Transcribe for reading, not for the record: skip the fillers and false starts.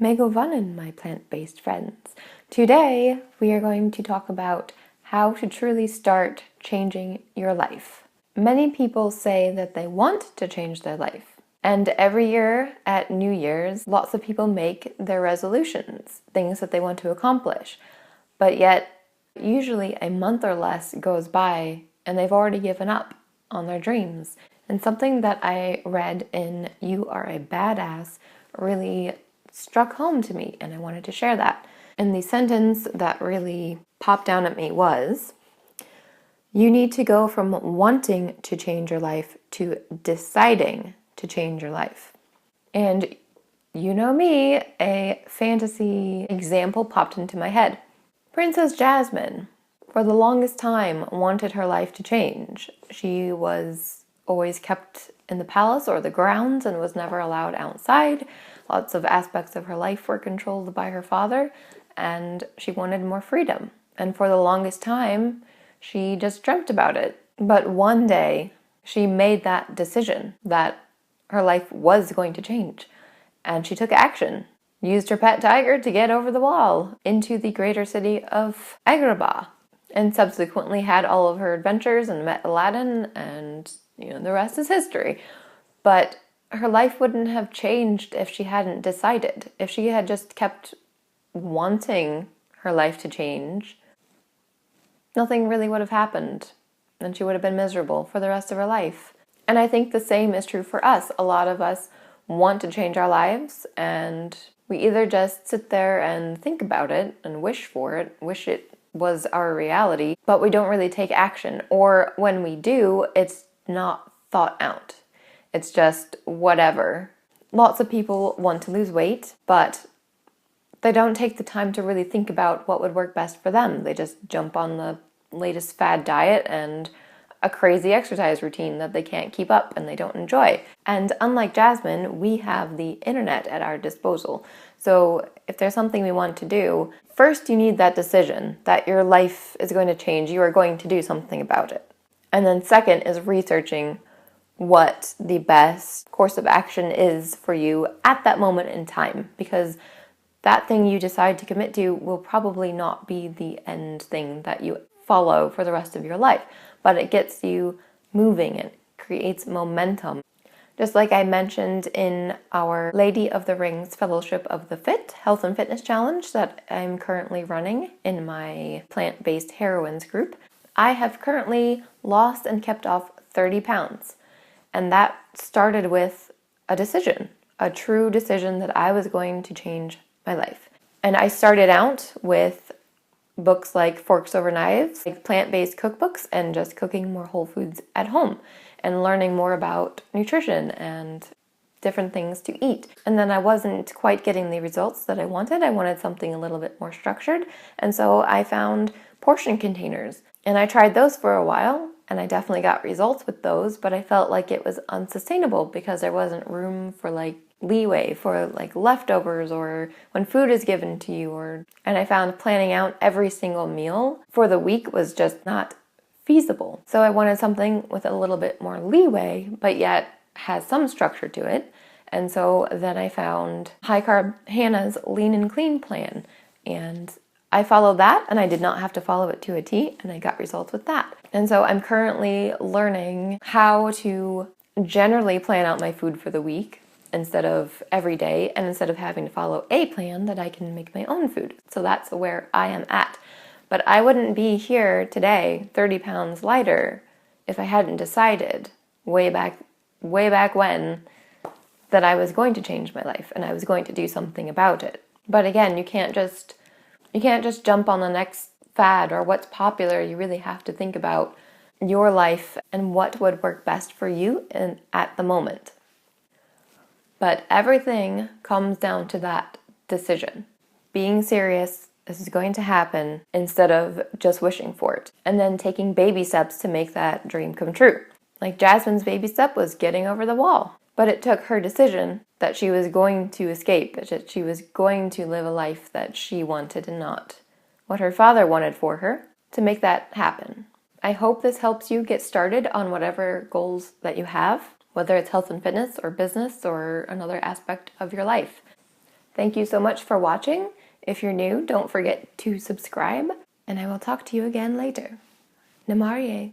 Megowannen, my plant-based friends. Today, we are going to talk about how to truly start changing your life. Many people say that they want to change their life. And every year at New Year's, lots of people make their resolutions, things that they want to accomplish. But yet, usually a month or less goes by and they've already given up on their dreams. And something that I read in You Are a Badass really struck home to me, and I wanted to share that. And the sentence that really popped down at me was, you need to go from wanting to change your life to deciding to change your life. And you know me, a fantasy example popped into my head. Princess Jasmine, for the longest time, wanted her life to change. She was always kept in the palace or the grounds and was never allowed outside. Lots of aspects of her life were controlled by her father, and she wanted more freedom. And for the longest time, she just dreamt about it. But one day, she made that decision that her life was going to change. And she took action, used her pet tiger to get over the wall into the greater city of Agrabah, and subsequently had all of her adventures and met Aladdin, and the rest is history. But her life wouldn't have changed if she hadn't decided. If she had just kept wanting her life to change, nothing really would have happened, and she would have been miserable for the rest of her life. And I think the same is true for us. A lot of us want to change our lives, and we either just sit there and think about it and wish for it, wish it was our reality, but we don't really take action. Or when we do, it's not thought out. It's just whatever. Lots of people want to lose weight, but they don't take the time to really think about what would work best for them. They just jump on the latest fad diet and a crazy exercise routine that they can't keep up and they don't enjoy. And unlike Jasmine, we have the internet at our disposal. So if there's something we want to do, first you need that decision that your life is going to change. You are going to do something about it. And then second is researching what the best course of action is for you at that moment in time, because that thing you decide to commit to will probably not be the end thing that you follow for the rest of your life, but it gets you moving and creates momentum. Just like I mentioned in our Lady of the Rings Fellowship of the Fit Health and Fitness Challenge that I'm currently running in my plant-based heroines group, I have currently lost and kept off 30 pounds. And that started with a decision, a true decision that I was going to change my life. And I started out with books like Forks Over Knives, like plant-based cookbooks, and just cooking more whole foods at home and learning more about nutrition and different things to eat. And then I wasn't quite getting the results that I wanted. I wanted something a little bit more structured. And so I found portion containers. And I tried those for a while, and I definitely got results with those, but I felt like it was unsustainable because there wasn't room for leeway for leftovers or when food is given to you, and I found planning out every single meal for the week was just not feasible. So I wanted something with a little bit more leeway, but yet has some structure to it. And so then I found High Carb Hannah's Lean and Clean plan, and I followed that, and I did not have to follow it to a T, and I got results with that. And so I'm currently learning how to generally plan out my food for the week instead of every day, and instead of having to follow a plan, that I can make my own food. So that's where I am at. But I wouldn't be here today 30 pounds lighter if I hadn't decided way back when that I was going to change my life and I was going to do something about it. But again, you can't just jump on the next fad or what's popular. You really have to think about your life and what would work best for you at the moment. But everything comes down to that decision. Being serious, this is going to happen, instead of just wishing for it. And then taking baby steps to make that dream come true. Like Jasmine's baby step was getting over the wall. But it took her decision that she was going to escape, that she was going to live a life that she wanted and not what her father wanted for her, to make that happen. I hope this helps you get started on whatever goals that you have, whether it's health and fitness or business or another aspect of your life. Thank you so much for watching. If you're new, don't forget to subscribe, and I will talk to you again later. Namaste.